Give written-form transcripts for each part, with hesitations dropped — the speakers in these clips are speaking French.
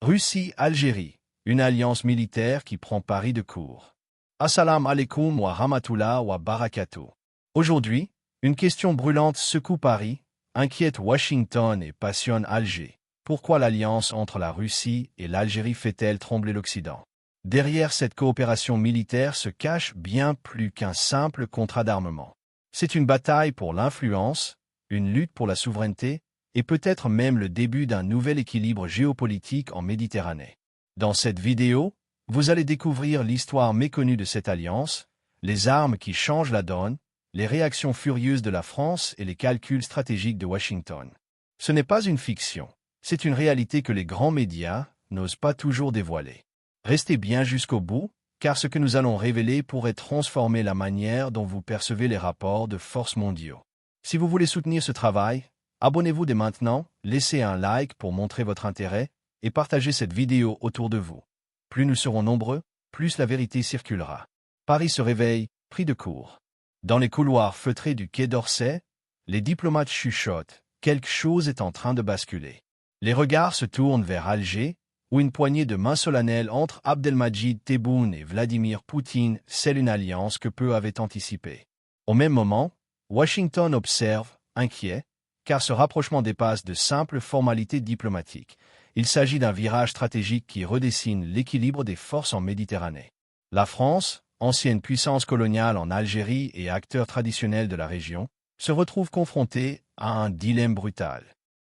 Russie-Algérie, une alliance militaire qui prend Paris de court. Assalamu alaikum wa rahmatullah wa barakatuh. Aujourd'hui, une question brûlante secoue Paris, inquiète Washington et passionne Alger. Pourquoi l'alliance entre la Russie et l'Algérie fait-elle trembler l'Occident? Derrière cette coopération militaire se cache bien plus qu'un simple contrat d'armement. C'est une bataille pour l'influence, une lutte pour la souveraineté, et peut-être même le début d'un nouvel équilibre géopolitique en Méditerranée. Dans cette vidéo, vous allez découvrir l'histoire méconnue de cette alliance, les armes qui changent la donne, les réactions furieuses de la France et les calculs stratégiques de Washington. Ce n'est pas une fiction, c'est une réalité que les grands médias n'osent pas toujours dévoiler. Restez bien jusqu'au bout, car ce que nous allons révéler pourrait transformer la manière dont vous percevez les rapports de force mondiaux. Si vous voulez soutenir ce travail, abonnez-vous dès maintenant, laissez un like pour montrer votre intérêt et partagez cette vidéo autour de vous. Plus nous serons nombreux, plus la vérité circulera. Paris se réveille, pris de court. Dans les couloirs feutrés du quai d'Orsay, les diplomates chuchotent, quelque chose est en train de basculer. Les regards se tournent vers Alger, où une poignée de mains solennelles entre Abdelmadjid Tebboune et Vladimir Poutine scelle une alliance que peu avaient anticipée. Au même moment, Washington observe, inquiet, car ce rapprochement dépasse de simples formalités diplomatiques. Il s'agit d'un virage stratégique qui redessine l'équilibre des forces en Méditerranée. La France, ancienne puissance coloniale en Algérie et acteur traditionnel de la région, se retrouve confrontée à un dilemme brutal.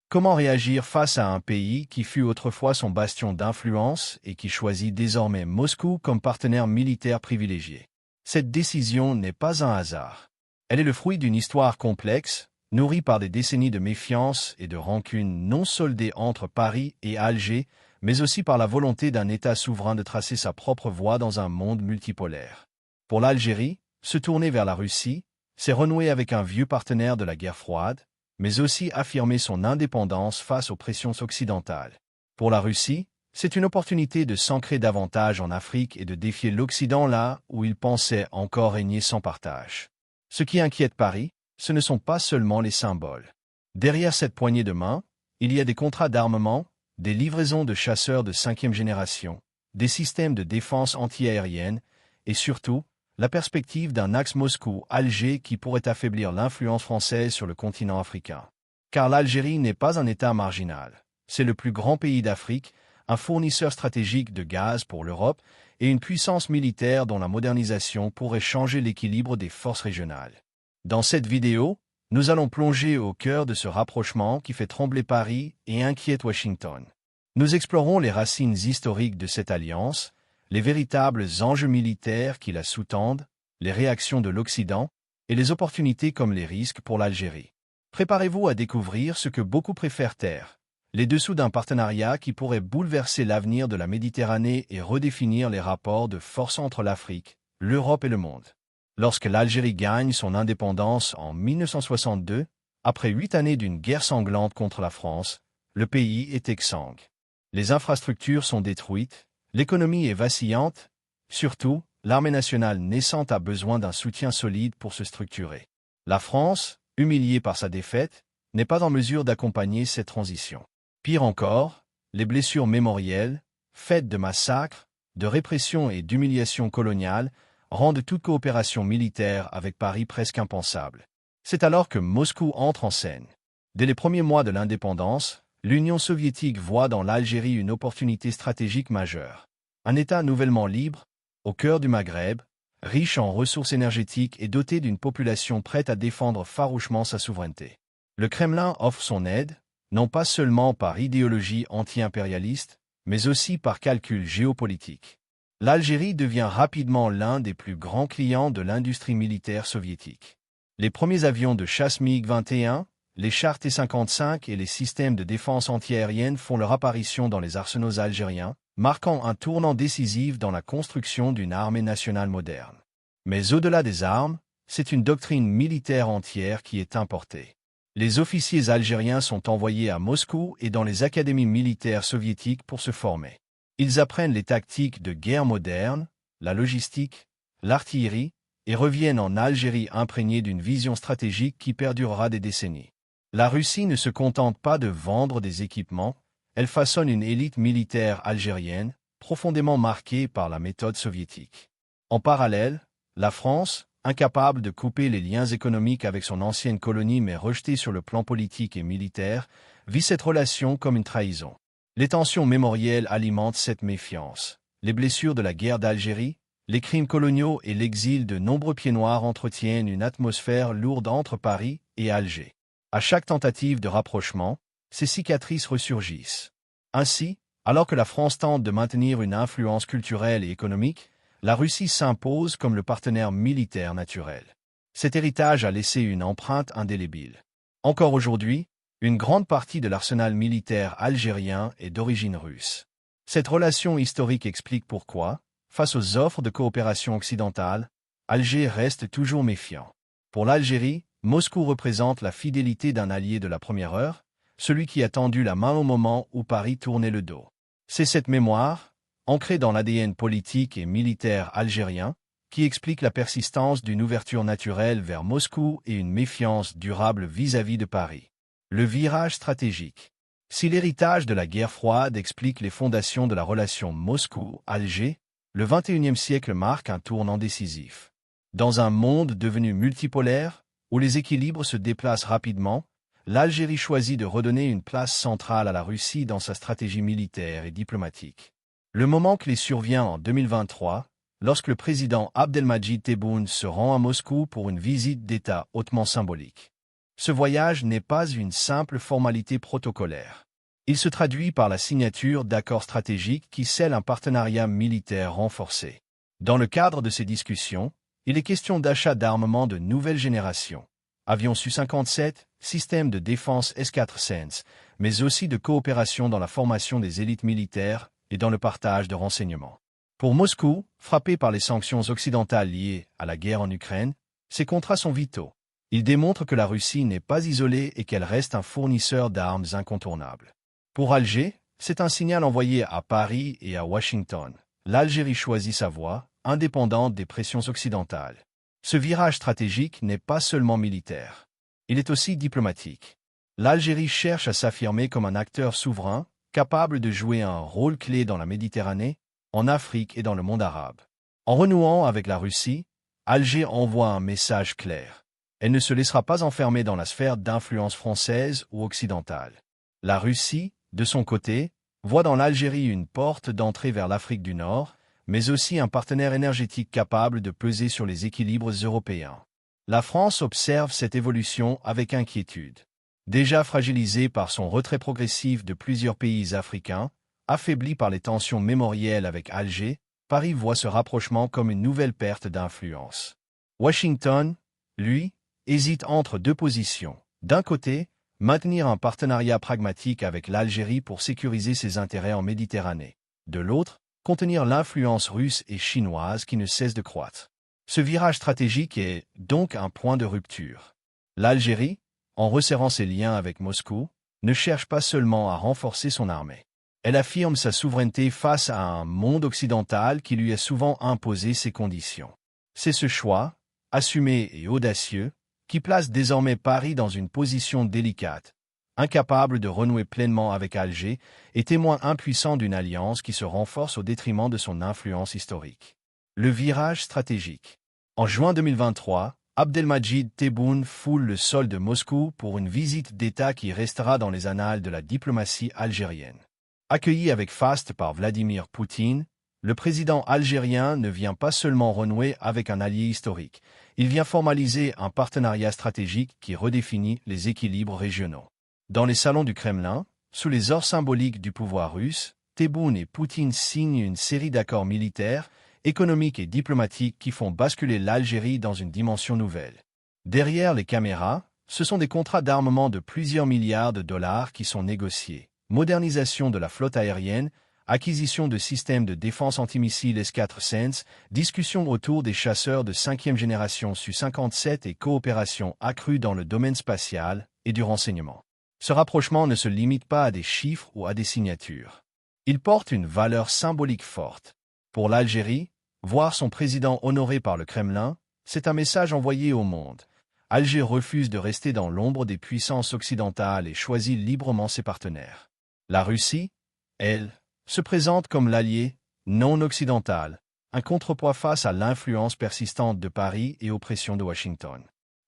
Comment réagir face à un pays qui fut autrefois son bastion d'influence et qui choisit désormais Moscou comme partenaire militaire privilégié? Cette décision n'est pas un hasard. Elle est le fruit d'une histoire complexe, nourrie par des décennies de méfiance et de rancune non soldées entre Paris et Alger, mais aussi par la volonté d'un État souverain de tracer sa propre voie dans un monde multipolaire. Pour l'Algérie, se tourner vers la Russie, c'est renouer avec un vieux partenaire de la guerre froide, mais aussi affirmer son indépendance face aux pressions occidentales. Pour la Russie, c'est une opportunité de s'ancrer davantage en Afrique et de défier l'Occident là où il pensait encore régner sans partage. Ce qui inquiète Paris, ce ne sont pas seulement les symboles. Derrière cette poignée de main, il y a des contrats d'armement, des livraisons de chasseurs de 5e génération, des systèmes de défense antiaérienne et surtout, la perspective d'un axe Moscou-Alger qui pourrait affaiblir l'influence française sur le continent africain. Car l'Algérie n'est pas un État marginal. C'est le plus grand pays d'Afrique, un fournisseur stratégique de gaz pour l'Europe et une puissance militaire dont la modernisation pourrait changer l'équilibre des forces régionales. Dans cette vidéo, nous allons plonger au cœur de ce rapprochement qui fait trembler Paris et inquiète Washington. Nous explorons les racines historiques de cette alliance, les véritables enjeux militaires qui la sous-tendent, les réactions de l'Occident et les opportunités comme les risques pour l'Algérie. Préparez-vous à découvrir ce que beaucoup préfèrent taire, les dessous d'un partenariat qui pourrait bouleverser l'avenir de la Méditerranée et redéfinir les rapports de force entre l'Afrique, l'Europe et le monde. Lorsque l'Algérie gagne son indépendance en 1962, après 8 années d'une guerre sanglante contre la France, le pays est exsangue. Les infrastructures sont détruites, l'économie est vacillante, surtout, l'armée nationale naissante a besoin d'un soutien solide pour se structurer. La France, humiliée par sa défaite, n'est pas en mesure d'accompagner cette transition. Pire encore, les blessures mémorielles, faites de massacres, de répression et d'humiliation coloniale, rendent toute coopération militaire avec Paris presque impensable. C'est alors que Moscou entre en scène. Dès les premiers mois de l'indépendance, l'Union soviétique voit dans l'Algérie une opportunité stratégique majeure. Un État nouvellement libre, au cœur du Maghreb, riche en ressources énergétiques et doté d'une population prête à défendre farouchement sa souveraineté. Le Kremlin offre son aide, non pas seulement par idéologie anti-impérialiste, mais aussi par calcul géopolitique. L'Algérie devient rapidement l'un des plus grands clients de l'industrie militaire soviétique. Les premiers avions de chasse MiG-21, les chars T-55 et les systèmes de défense antiaérienne font leur apparition dans les arsenaux algériens, marquant un tournant décisif dans la construction d'une armée nationale moderne. Mais au-delà des armes, c'est une doctrine militaire entière qui est importée. Les officiers algériens sont envoyés à Moscou et dans les académies militaires soviétiques pour se former. Ils apprennent les tactiques de guerre moderne, la logistique, l'artillerie, et reviennent en Algérie imprégnés d'une vision stratégique qui perdurera des décennies. La Russie ne se contente pas de vendre des équipements, elle façonne une élite militaire algérienne, profondément marquée par la méthode soviétique. En parallèle, la France, incapable de couper les liens économiques avec son ancienne colonie mais rejetée sur le plan politique et militaire, vit cette relation comme une trahison. Les tensions mémorielles alimentent cette méfiance. Les blessures de la guerre d'Algérie, les crimes coloniaux et l'exil de nombreux pieds noirs entretiennent une atmosphère lourde entre Paris et Alger. À chaque tentative de rapprochement, ces cicatrices ressurgissent. Ainsi, alors que la France tente de maintenir une influence culturelle et économique, la Russie s'impose comme le partenaire militaire naturel. Cet héritage a laissé une empreinte indélébile. Encore aujourd'hui, une grande partie de l'arsenal militaire algérien est d'origine russe. Cette relation historique explique pourquoi, face aux offres de coopération occidentale, Alger reste toujours méfiant. Pour l'Algérie, Moscou représente la fidélité d'un allié de la première heure, celui qui a tendu la main au moment où Paris tournait le dos. C'est cette mémoire, ancrée dans l'ADN politique et militaire algérien, qui explique la persistance d'une ouverture naturelle vers Moscou et une méfiance durable vis-à-vis de Paris. Le virage stratégique. Si l'héritage de la guerre froide explique les fondations de la relation Moscou-Alger, le XXIe siècle marque un tournant décisif. Dans un monde devenu multipolaire, où les équilibres se déplacent rapidement, l'Algérie choisit de redonner une place centrale à la Russie dans sa stratégie militaire et diplomatique. Le moment clé survient en 2023, lorsque le président Abdelmadjid Tebboune se rend à Moscou pour une visite d'État hautement symbolique. Ce voyage n'est pas une simple formalité protocolaire. Il se traduit par la signature d'accords stratégiques qui scellent un partenariat militaire renforcé. Dans le cadre de ces discussions, il est question d'achat d'armements de nouvelle génération, avions Su-57, systèmes de défense S-400, mais aussi de coopération dans la formation des élites militaires et dans le partage de renseignements. Pour Moscou, frappé par les sanctions occidentales liées à la guerre en Ukraine, ces contrats sont vitaux. Ils démontrent que la Russie n'est pas isolée et qu'elle reste un fournisseur d'armes incontournable. Pour Alger, c'est un signal envoyé à Paris et à Washington. L'Algérie choisit sa voie, indépendante des pressions occidentales. Ce virage stratégique n'est pas seulement militaire. Il est aussi diplomatique. L'Algérie cherche à s'affirmer comme un acteur souverain, capable de jouer un rôle clé dans la Méditerranée, en Afrique et dans le monde arabe. En renouant avec la Russie, Alger envoie un message clair. Elle ne se laissera pas enfermer dans la sphère d'influence française ou occidentale. La Russie, de son côté, voit dans l'Algérie une porte d'entrée vers l'Afrique du Nord, mais aussi un partenaire énergétique capable de peser sur les équilibres européens. La France observe cette évolution avec inquiétude. Déjà fragilisée par son retrait progressif de plusieurs pays africains, affaiblie par les tensions mémorielles avec Alger, Paris voit ce rapprochement comme une nouvelle perte d'influence. Washington, lui, hésite entre deux positions. D'un côté, maintenir un partenariat pragmatique avec l'Algérie pour sécuriser ses intérêts en Méditerranée. De l'autre, contenir l'influence russe et chinoise qui ne cesse de croître. Ce virage stratégique est donc un point de rupture. L'Algérie, en resserrant ses liens avec Moscou, ne cherche pas seulement à renforcer son armée. Elle affirme sa souveraineté face à un monde occidental qui lui a souvent imposé ses conditions. C'est ce choix, assumé et audacieux, qui place désormais Paris dans une position délicate, incapable de renouer pleinement avec Alger et témoin impuissant d'une alliance qui se renforce au détriment de son influence historique. Le virage stratégique. En juin 2023, Abdelmadjid Tebboune foule le sol de Moscou pour une visite d'État qui restera dans les annales de la diplomatie algérienne. Accueilli avec faste par Vladimir Poutine, le président algérien ne vient pas seulement renouer avec un allié historique, il vient formaliser un partenariat stratégique qui redéfinit les équilibres régionaux. Dans les salons du Kremlin, sous les ors symboliques du pouvoir russe, Tebboune et Poutine signent une série d'accords militaires, économiques et diplomatiques qui font basculer l'Algérie dans une dimension nouvelle. Derrière les caméras, ce sont des contrats d'armement de plusieurs milliards de dollars qui sont négociés. Modernisation de la flotte aérienne, acquisition de systèmes de défense antimissiles S-400, discussion autour des chasseurs de 5e génération Su-57 et coopération accrue dans le domaine spatial et du renseignement. Ce rapprochement ne se limite pas à des chiffres ou à des signatures. Il porte une valeur symbolique forte. Pour l'Algérie, voir son président honoré par le Kremlin, c'est un message envoyé au monde. Alger refuse de rester dans l'ombre des puissances occidentales et choisit librement ses partenaires. La Russie, elle, se présente comme l'allié non occidental, un contrepoids face à l'influence persistante de Paris et aux pressions de Washington.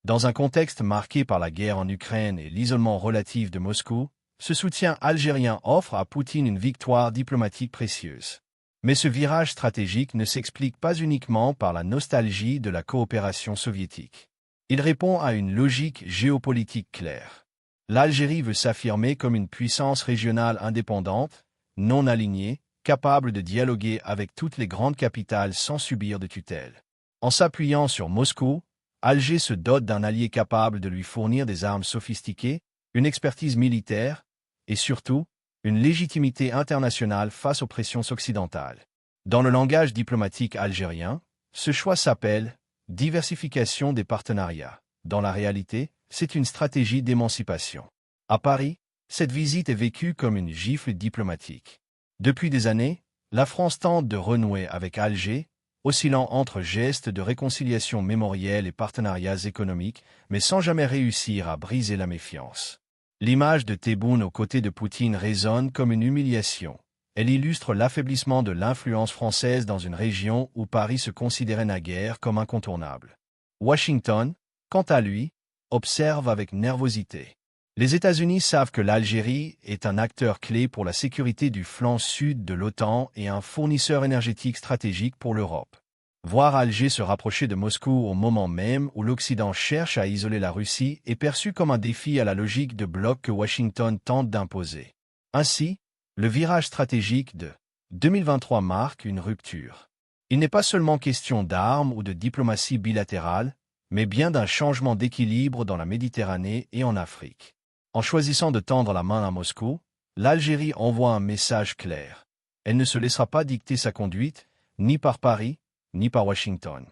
Dans un contexte marqué par la guerre en Ukraine et l'isolement relatif de Moscou, ce soutien algérien offre à Poutine une victoire diplomatique précieuse. Mais ce virage stratégique ne s'explique pas uniquement par la nostalgie de la coopération soviétique. Il répond à une logique géopolitique claire. L'Algérie veut s'affirmer comme une puissance régionale indépendante, non alignée, capable de dialoguer avec toutes les grandes capitales sans subir de tutelle. En s'appuyant sur Moscou, Alger se dote d'un allié capable de lui fournir des armes sophistiquées, une expertise militaire et surtout, une légitimité internationale face aux pressions occidentales. Dans le langage diplomatique algérien, ce choix s'appelle diversification des partenariats. Dans la réalité, c'est une stratégie d'émancipation. À Paris, cette visite est vécue comme une gifle diplomatique. Depuis des années, la France tente de renouer avec Alger, oscillant entre gestes de réconciliation mémorielle et partenariats économiques, mais sans jamais réussir à briser la méfiance. L'image de Tebboune aux côtés de Poutine résonne comme une humiliation. Elle illustre l'affaiblissement de l'influence française dans une région où Paris se considérait naguère comme incontournable. Washington, quant à lui, observe avec nervosité. Les États-Unis savent que l'Algérie est un acteur clé pour la sécurité du flanc sud de l'OTAN et un fournisseur énergétique stratégique pour l'Europe. Voir Alger se rapprocher de Moscou au moment même où l'Occident cherche à isoler la Russie est perçu comme un défi à la logique de bloc que Washington tente d'imposer. Ainsi, le virage stratégique de 2023 marque une rupture. Il n'est pas seulement question d'armes ou de diplomatie bilatérale, mais bien d'un changement d'équilibre dans la Méditerranée et en Afrique. En choisissant de tendre la main à Moscou, l'Algérie envoie un message clair. Elle ne se laissera pas dicter sa conduite, ni par Paris, ni par Washington.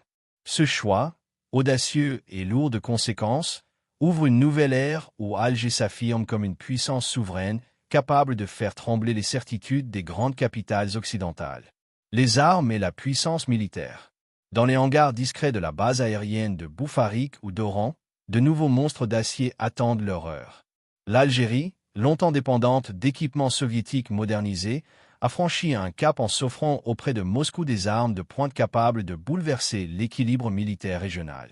Ce choix, audacieux et lourd de conséquences, ouvre une nouvelle ère où Alger s'affirme comme une puissance souveraine capable de faire trembler les certitudes des grandes capitales occidentales. Les armes et la puissance militaire. Dans les hangars discrets de la base aérienne de Boufarik ou d'Oran, de nouveaux monstres d'acier attendent leur heure. L'Algérie, longtemps dépendante d'équipements soviétiques modernisés, a franchi un cap en s'offrant auprès de Moscou des armes de pointe capables de bouleverser l'équilibre militaire régional.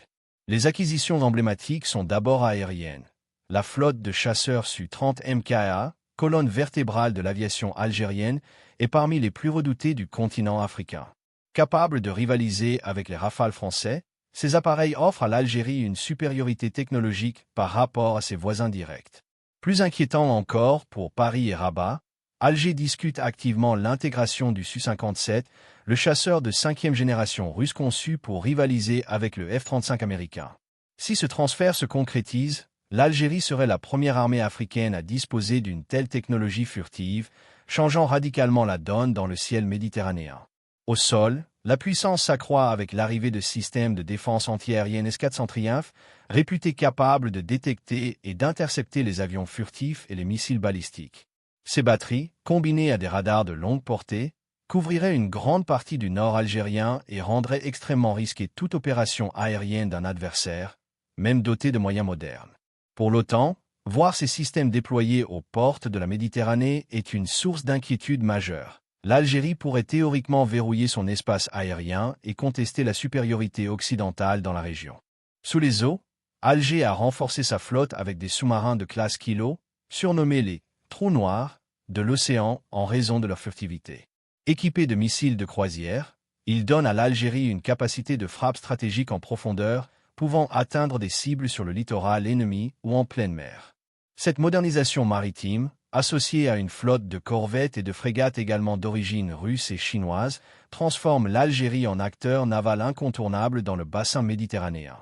Les acquisitions emblématiques sont d'abord aériennes. La flotte de chasseurs Su-30 MKA, colonne vertébrale de l'aviation algérienne, est parmi les plus redoutées du continent africain. Capables de rivaliser avec les Rafales français, ces appareils offrent à l'Algérie une supériorité technologique par rapport à ses voisins directs. Plus inquiétant encore pour Paris et Rabat, Alger discute activement l'intégration du Su-57, le chasseur de 5e génération russe conçu pour rivaliser avec le F-35 américain. Si ce transfert se concrétise, l'Algérie serait la première armée africaine à disposer d'une telle technologie furtive, changeant radicalement la donne dans le ciel méditerranéen. Au sol, la puissance s'accroît avec l'arrivée de systèmes de défense antiaérienne S-400 Triumph, réputés capables de détecter et d'intercepter les avions furtifs et les missiles balistiques. Ces batteries, combinées à des radars de longue portée, couvriraient une grande partie du nord algérien et rendraient extrêmement risquée toute opération aérienne d'un adversaire, même doté de moyens modernes. Pour l'OTAN, voir ces systèmes déployés aux portes de la Méditerranée est une source d'inquiétude majeure. L'Algérie pourrait théoriquement verrouiller son espace aérien et contester la supériorité occidentale dans la région. Sous les eaux, Alger a renforcé sa flotte avec des sous-marins de classe Kilo, surnommés les « trous noirs » de l'océan en raison de leur furtivité. Équipés de missiles de croisière, ils donnent à l'Algérie une capacité de frappe stratégique en profondeur, pouvant atteindre des cibles sur le littoral ennemi ou en pleine mer. Cette modernisation maritime, associée à une flotte de corvettes et de frégates également d'origine russe et chinoise, transforme l'Algérie en acteur naval incontournable dans le bassin méditerranéen.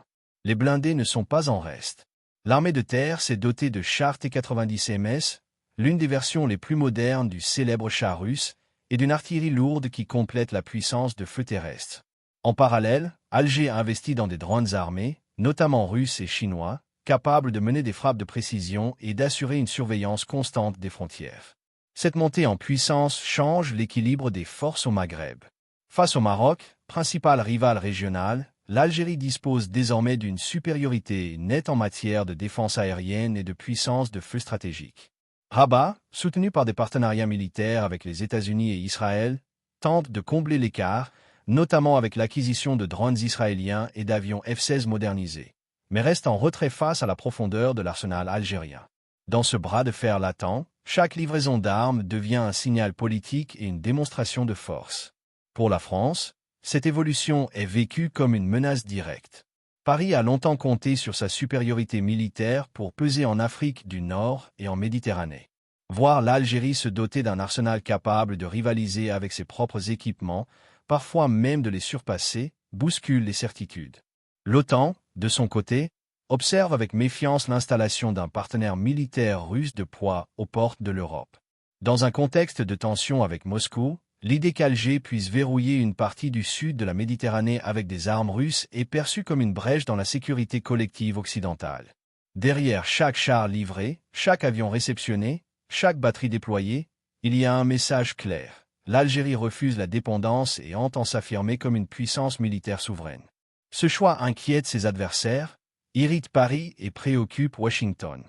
Les blindés ne sont pas en reste. L'armée de terre s'est dotée de chars T-90 MS, l'une des versions les plus modernes du célèbre char russe, et d'une artillerie lourde qui complète la puissance de feu terrestre. En parallèle, Alger a investi dans des drones armés, notamment russes et chinois, capables de mener des frappes de précision et d'assurer une surveillance constante des frontières. Cette montée en puissance change l'équilibre des forces au Maghreb. Face au Maroc, principal rival régional, l'Algérie dispose désormais d'une supériorité nette en matière de défense aérienne et de puissance de feu stratégique. Rabat, soutenu par des partenariats militaires avec les États-Unis et Israël, tente de combler l'écart, notamment avec l'acquisition de drones israéliens et d'avions F-16 modernisés, mais reste en retrait face à la profondeur de l'arsenal algérien. Dans ce bras de fer latent, chaque livraison d'armes devient un signal politique et une démonstration de force. Pour la France, cette évolution est vécue comme une menace directe. Paris a longtemps compté sur sa supériorité militaire pour peser en Afrique du Nord et en Méditerranée. Voir l'Algérie se doter d'un arsenal capable de rivaliser avec ses propres équipements, parfois même de les surpasser, bouscule les certitudes. L'OTAN, de son côté, observe avec méfiance l'installation d'un partenaire militaire russe de poids aux portes de l'Europe. Dans un contexte de tension avec Moscou, l'idée qu'Alger puisse verrouiller une partie du sud de la Méditerranée avec des armes russes est perçue comme une brèche dans la sécurité collective occidentale. Derrière chaque char livré, chaque avion réceptionné, chaque batterie déployée, il y a un message clair. L'Algérie refuse la dépendance et entend s'affirmer comme une puissance militaire souveraine. Ce choix inquiète ses adversaires, irrite Paris et préoccupe Washington.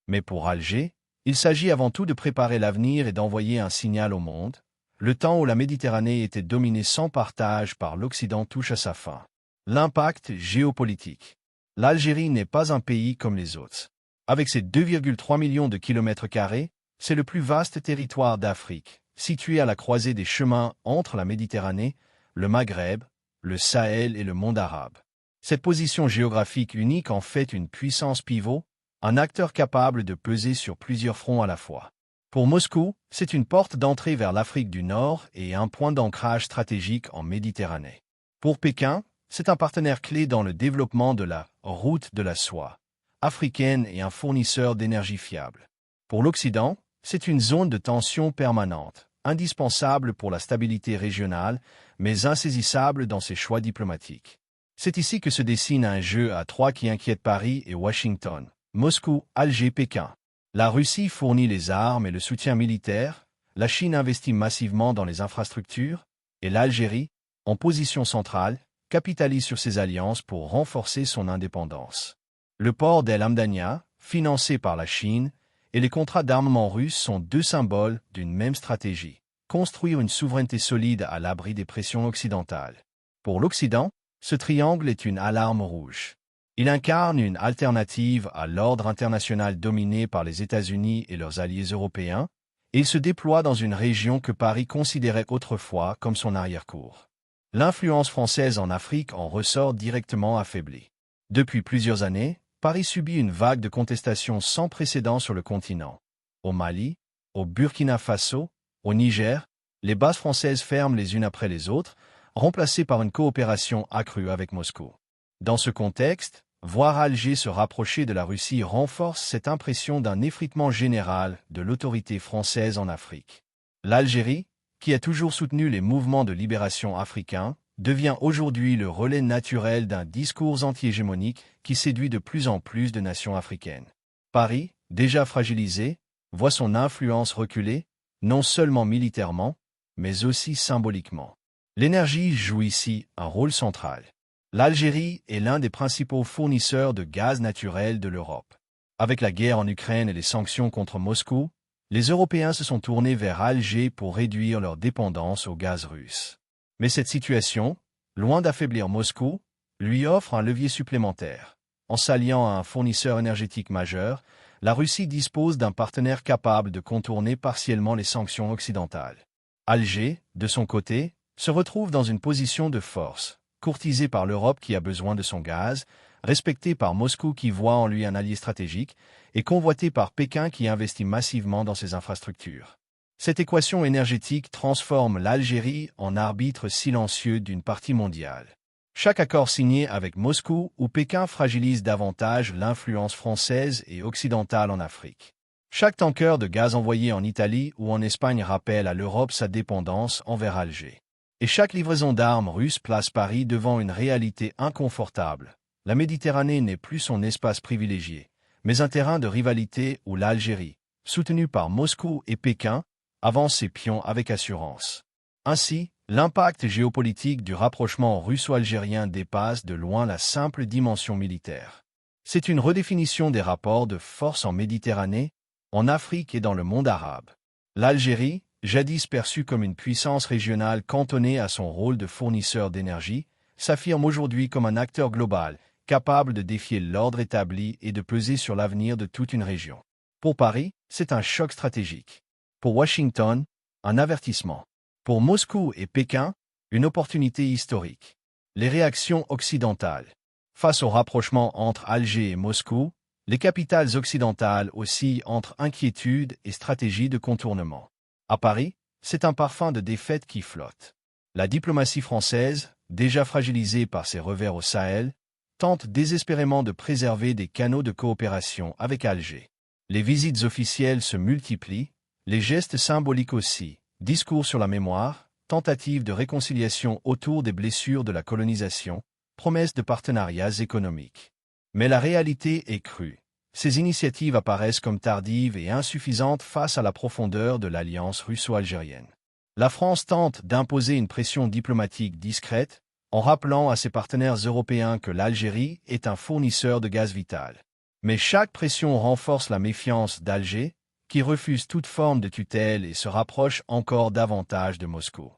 Mais pour Alger, il s'agit avant tout de préparer l'avenir et d'envoyer un signal au monde. Le temps où la Méditerranée était dominée sans partage par l'Occident touche à sa fin. L'impact géopolitique. L'Algérie n'est pas un pays comme les autres. Avec ses 2,3 millions de kilomètres carrés, c'est le plus vaste territoire d'Afrique, situé à la croisée des chemins entre la Méditerranée, le Maghreb, le Sahel et le monde arabe. Cette position géographique unique en fait une puissance pivot, un acteur capable de peser sur plusieurs fronts à la fois. Pour Moscou, c'est une porte d'entrée vers l'Afrique du Nord et un point d'ancrage stratégique en Méditerranée. Pour Pékin, c'est un partenaire clé dans le développement de la route de la soie africaine et un fournisseur d'énergie fiable. Pour l'Occident, c'est une zone de tension permanente, indispensable pour la stabilité régionale, mais insaisissable dans ses choix diplomatiques. C'est ici que se dessine un jeu à trois qui inquiète Paris et Washington. Moscou, Alger, Pékin. La Russie fournit les armes et le soutien militaire, la Chine investit massivement dans les infrastructures, et l'Algérie, en position centrale, capitalise sur ses alliances pour renforcer son indépendance. Le port d'El Hamdania, financé par la Chine, et les contrats d'armement russes sont deux symboles d'une même stratégie: construire une souveraineté solide à l'abri des pressions occidentales. Pour l'Occident, ce triangle est une alarme rouge. Il incarne une alternative à l'ordre international dominé par les États-Unis et leurs alliés européens, et il se déploie dans une région que Paris considérait autrefois comme son arrière-cour. L'influence française en Afrique en ressort directement affaiblie. Depuis plusieurs années, Paris subit une vague de contestation sans précédent sur le continent. Au Mali, au Burkina Faso, au Niger, les bases françaises ferment les unes après les autres, remplacées par une coopération accrue avec Moscou. Dans ce contexte, voir Alger se rapprocher de la Russie renforce cette impression d'un effritement général de l'autorité française en Afrique. L'Algérie, qui a toujours soutenu les mouvements de libération africains, devient aujourd'hui le relais naturel d'un discours anti-hégémonique qui séduit de plus en plus de nations africaines. Paris, déjà fragilisé, voit son influence reculer, non seulement militairement, mais aussi symboliquement. L'énergie joue ici un rôle central. L'Algérie est l'un des principaux fournisseurs de gaz naturel de l'Europe. Avec la guerre en Ukraine et les sanctions contre Moscou, les Européens se sont tournés vers Alger pour réduire leur dépendance au gaz russe. Mais cette situation, loin d'affaiblir Moscou, lui offre un levier supplémentaire. En s'alliant à un fournisseur énergétique majeur, la Russie dispose d'un partenaire capable de contourner partiellement les sanctions occidentales. Alger, de son côté, se retrouve dans une position de force, courtisé par l'Europe qui a besoin de son gaz, respecté par Moscou qui voit en lui un allié stratégique, et convoité par Pékin qui investit massivement dans ses infrastructures. Cette équation énergétique transforme l'Algérie en arbitre silencieux d'une partie mondiale. Chaque accord signé avec Moscou ou Pékin fragilise davantage l'influence française et occidentale en Afrique. Chaque tanker de gaz envoyé en Italie ou en Espagne rappelle à l'Europe sa dépendance envers Alger. Et chaque livraison d'armes russes place Paris devant une réalité inconfortable. La Méditerranée n'est plus son espace privilégié, mais un terrain de rivalité où l'Algérie, soutenue par Moscou et Pékin, avance ses pions avec assurance. Ainsi, l'impact géopolitique du rapprochement russo-algérien dépasse de loin la simple dimension militaire. C'est une redéfinition des rapports de force en Méditerranée, en Afrique et dans le monde arabe. L'Algérie, jadis perçue comme une puissance régionale cantonnée à son rôle de fournisseur d'énergie, s'affirme aujourd'hui comme un acteur global, capable de défier l'ordre établi et de peser sur l'avenir de toute une région. Pour Paris, c'est un choc stratégique. Pour Washington, un avertissement. Pour Moscou et Pékin, une opportunité historique. Les réactions occidentales. Face au rapprochement entre Alger et Moscou, les capitales occidentales oscillent entre inquiétude et stratégie de contournement. À Paris, c'est un parfum de défaite qui flotte. La diplomatie française, déjà fragilisée par ses revers au Sahel, tente désespérément de préserver des canaux de coopération avec Alger. Les visites officielles se multiplient, les gestes symboliques aussi, discours sur la mémoire, tentatives de réconciliation autour des blessures de la colonisation, promesses de partenariats économiques. Mais la réalité est crue. Ces initiatives apparaissent comme tardives et insuffisantes face à la profondeur de l'alliance russo-algérienne. La France tente d'imposer une pression diplomatique discrète, en rappelant à ses partenaires européens que l'Algérie est un fournisseur de gaz vital. Mais chaque pression renforce la méfiance d'Alger, qui refuse toute forme de tutelle et se rapproche encore davantage de Moscou.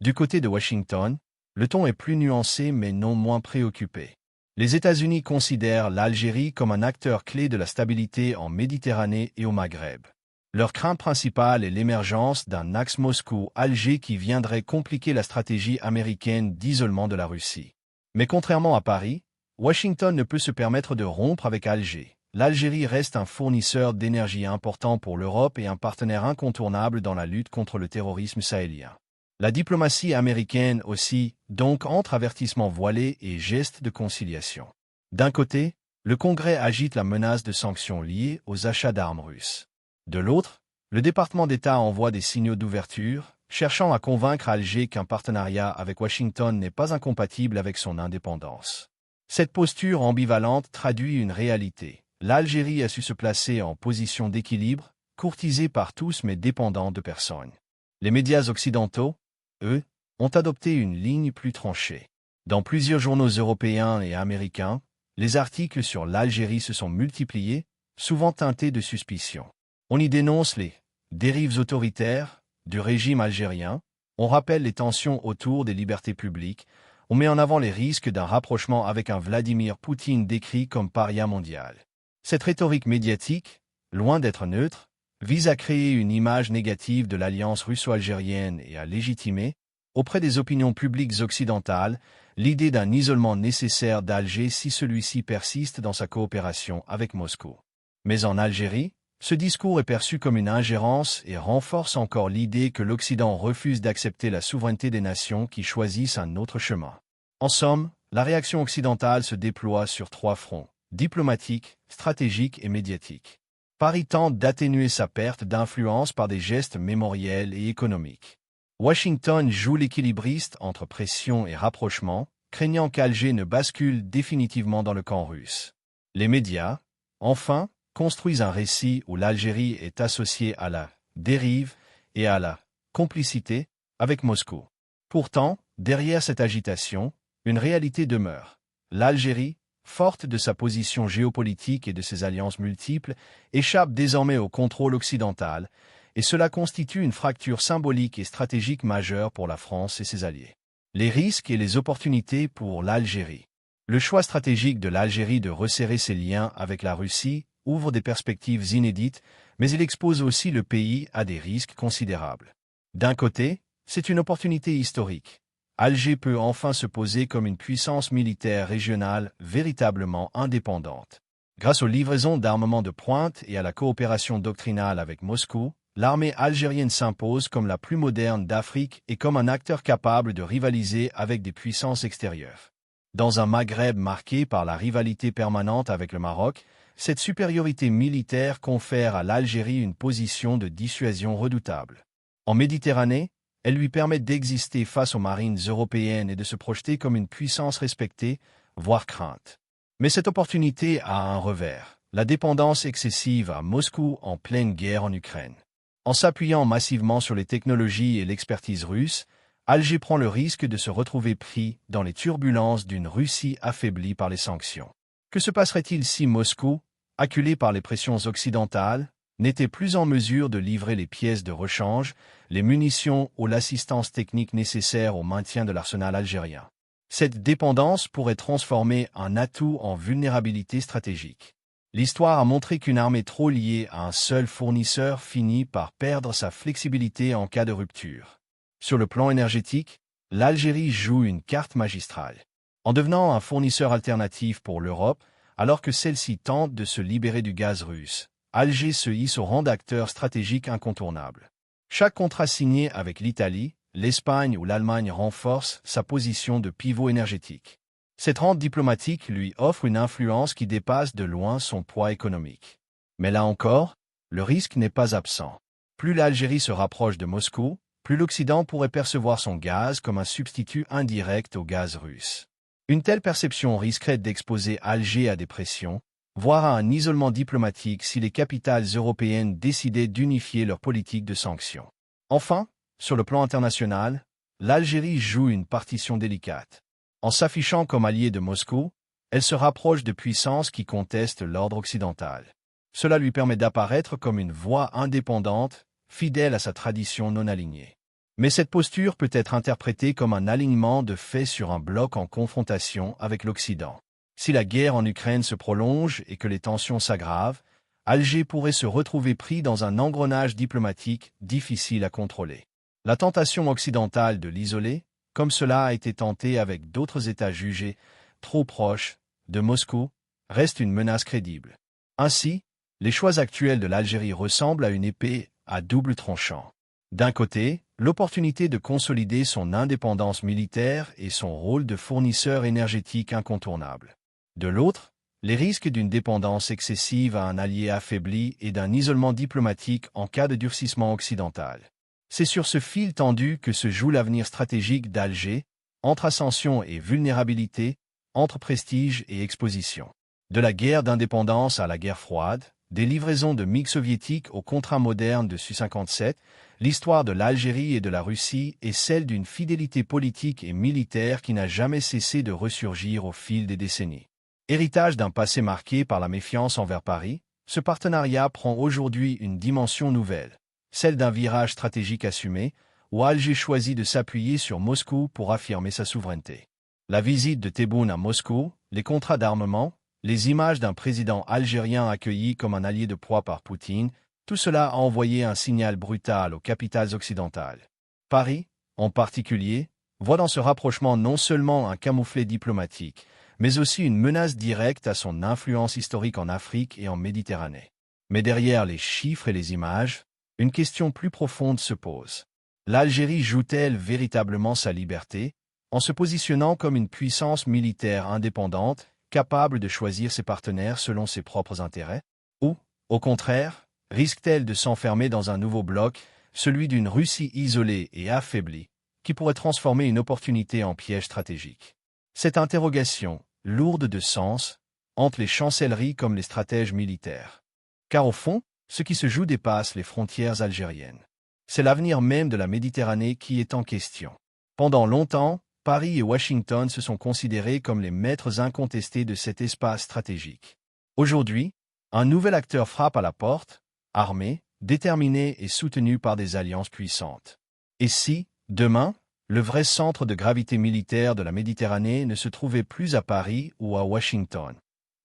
Du côté de Washington, le ton est plus nuancé mais non moins préoccupé. Les États-Unis considèrent l'Algérie comme un acteur clé de la stabilité en Méditerranée et au Maghreb. Leur crainte principale est l'émergence d'un axe Moscou-Alger qui viendrait compliquer la stratégie américaine d'isolement de la Russie. Mais contrairement à Paris, Washington ne peut se permettre de rompre avec Alger. L'Algérie reste un fournisseur d'énergie important pour l'Europe et un partenaire incontournable dans la lutte contre le terrorisme sahélien. La diplomatie américaine aussi, donc entre avertissements voilés et gestes de conciliation. D'un côté, le Congrès agite la menace de sanctions liées aux achats d'armes russes. De l'autre, le département d'État envoie des signaux d'ouverture, cherchant à convaincre Alger qu'un partenariat avec Washington n'est pas incompatible avec son indépendance. Cette posture ambivalente traduit une réalité. L'Algérie a su se placer en position d'équilibre, courtisée par tous mais dépendant de personne. Les médias occidentaux, eux, ont adopté une ligne plus tranchée. Dans plusieurs journaux européens et américains, les articles sur l'Algérie se sont multipliés, souvent teintés de suspicion. On y dénonce les dérives autoritaires du régime algérien, on rappelle les tensions autour des libertés publiques, on met en avant les risques d'un rapprochement avec un Vladimir Poutine décrit comme paria mondial. Cette rhétorique médiatique, loin d'être neutre, vise à créer une image négative de l'alliance russo-algérienne et à légitimer, auprès des opinions publiques occidentales, l'idée d'un isolement nécessaire d'Alger si celui-ci persiste dans sa coopération avec Moscou. Mais en Algérie, ce discours est perçu comme une ingérence et renforce encore l'idée que l'Occident refuse d'accepter la souveraineté des nations qui choisissent un autre chemin. En somme, la réaction occidentale se déploie sur 3 fronts, diplomatique, stratégique et médiatique. Paris tente d'atténuer sa perte d'influence par des gestes mémoriels et économiques. Washington joue l'équilibriste entre pression et rapprochement, craignant qu'Alger ne bascule définitivement dans le camp russe. Les médias, enfin, construisent un récit où l'Algérie est associée à la dérive et à la complicité avec Moscou. Pourtant, derrière cette agitation, une réalité demeure. L'Algérie, forte de sa position géopolitique et de ses alliances multiples, échappe désormais au contrôle occidental, et cela constitue une fracture symbolique et stratégique majeure pour la France et ses alliés. Les risques et les opportunités pour l'Algérie. Le choix stratégique de l'Algérie de resserrer ses liens avec la Russie ouvre des perspectives inédites, mais il expose aussi le pays à des risques considérables. D'un côté, c'est une opportunité historique. Alger peut enfin se poser comme une puissance militaire régionale véritablement indépendante. Grâce aux livraisons d'armements de pointe et à la coopération doctrinale avec Moscou, l'armée algérienne s'impose comme la plus moderne d'Afrique et comme un acteur capable de rivaliser avec des puissances extérieures. Dans un Maghreb marqué par la rivalité permanente avec le Maroc, cette supériorité militaire confère à l'Algérie une position de dissuasion redoutable. En Méditerranée, elle lui permet d'exister face aux marines européennes et de se projeter comme une puissance respectée, voire crainte. Mais cette opportunité a un revers, la dépendance excessive à Moscou en pleine guerre en Ukraine. En s'appuyant massivement sur les technologies et l'expertise russe, Alger prend le risque de se retrouver pris dans les turbulences d'une Russie affaiblie par les sanctions. Que se passerait-il si Moscou, acculé par les pressions occidentales, n'était plus en mesure de livrer les pièces de rechange, les munitions ou l'assistance technique nécessaire au maintien de l'arsenal algérien. Cette dépendance pourrait transformer un atout en vulnérabilité stratégique. L'histoire a montré qu'une armée trop liée à un seul fournisseur finit par perdre sa flexibilité en cas de rupture. Sur le plan énergétique, l'Algérie joue une carte magistrale. En devenant un fournisseur alternatif pour l'Europe, alors que celle-ci tente de se libérer du gaz russe, Alger se hisse au rang d'acteur stratégique incontournable. Chaque contrat signé avec l'Italie, l'Espagne ou l'Allemagne renforce sa position de pivot énergétique. Cette rente diplomatique lui offre une influence qui dépasse de loin son poids économique. Mais là encore, le risque n'est pas absent. Plus l'Algérie se rapproche de Moscou, plus l'Occident pourrait percevoir son gaz comme un substitut indirect au gaz russe. Une telle perception risquerait d'exposer Alger à des pressions, voire à un isolement diplomatique si les capitales européennes décidaient d'unifier leur politique de sanctions. Enfin, sur le plan international, l'Algérie joue une partition délicate. En s'affichant comme alliée de Moscou, elle se rapproche de puissances qui contestent l'ordre occidental. Cela lui permet d'apparaître comme une voix indépendante, fidèle à sa tradition non alignée. Mais cette posture peut être interprétée comme un alignement de fait sur un bloc en confrontation avec l'Occident. Si la guerre en Ukraine se prolonge et que les tensions s'aggravent, Alger pourrait se retrouver pris dans un engrenage diplomatique difficile à contrôler. La tentation occidentale de l'isoler, comme cela a été tenté avec d'autres États jugés trop proches de Moscou, reste une menace crédible. Ainsi, les choix actuels de l'Algérie ressemblent à une épée à double tranchant. D'un côté, l'opportunité de consolider son indépendance militaire et son rôle de fournisseur énergétique incontournable. De l'autre, les risques d'une dépendance excessive à un allié affaibli et d'un isolement diplomatique en cas de durcissement occidental. C'est sur ce fil tendu que se joue l'avenir stratégique d'Alger, entre ascension et vulnérabilité, entre prestige et exposition. De la guerre d'indépendance à la guerre froide, des livraisons de MiG soviétiques aux contrats modernes de Su-57, l'histoire de l'Algérie et de la Russie est celle d'une fidélité politique et militaire qui n'a jamais cessé de ressurgir au fil des décennies. Héritage d'un passé marqué par la méfiance envers Paris, ce partenariat prend aujourd'hui une dimension nouvelle, celle d'un virage stratégique assumé, où Alger choisit de s'appuyer sur Moscou pour affirmer sa souveraineté. La visite de Tebboune à Moscou, les contrats d'armement, les images d'un président algérien accueilli comme un allié de poids par Poutine, tout cela a envoyé un signal brutal aux capitales occidentales. Paris, en particulier, voit dans ce rapprochement non seulement un camouflet diplomatique, mais aussi une menace directe à son influence historique en Afrique et en Méditerranée. Mais derrière les chiffres et les images, une question plus profonde se pose. L'Algérie joue-t-elle véritablement sa liberté, en se positionnant comme une puissance militaire indépendante, capable de choisir ses partenaires selon ses propres intérêts? Ou, au contraire, risque-t-elle de s'enfermer dans un nouveau bloc, celui d'une Russie isolée et affaiblie, qui pourrait transformer une opportunité en piège stratégique? Cette interrogation, lourde de sens, hante les chancelleries comme les stratèges militaires. Car au fond, ce qui se joue dépasse les frontières algériennes. C'est l'avenir même de la Méditerranée qui est en question. Pendant longtemps, Paris et Washington se sont considérés comme les maîtres incontestés de cet espace stratégique. Aujourd'hui, un nouvel acteur frappe à la porte, armé, déterminé et soutenu par des alliances puissantes. Et si, demain, le vrai centre de gravité militaire de la Méditerranée ne se trouvait plus à Paris ou à Washington,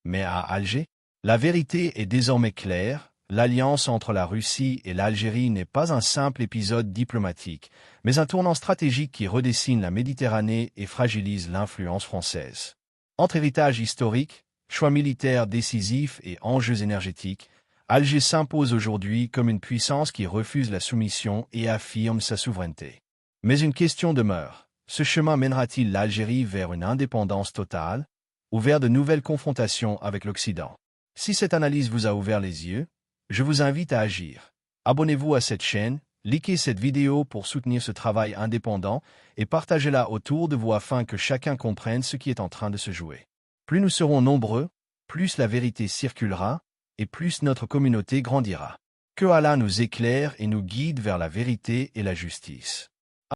mais à Alger? La vérité est désormais claire. L'alliance entre la Russie et l'Algérie n'est pas un simple épisode diplomatique, mais un tournant stratégique qui redessine la Méditerranée et fragilise l'influence française. Entre héritage historique, choix militaires décisifs et enjeux énergétiques, Alger s'impose aujourd'hui comme une puissance qui refuse la soumission et affirme sa souveraineté. Mais une question demeure. Ce chemin mènera-t-il l'Algérie vers une indépendance totale, ou vers de nouvelles confrontations avec l'Occident? Si cette analyse vous a ouvert les yeux, je vous invite à agir. Abonnez-vous à cette chaîne, likez cette vidéo pour soutenir ce travail indépendant et partagez-la autour de vous afin que chacun comprenne ce qui est en train de se jouer. Plus nous serons nombreux, plus la vérité circulera et plus notre communauté grandira. Que Allah nous éclaire et nous guide vers la vérité et la justice.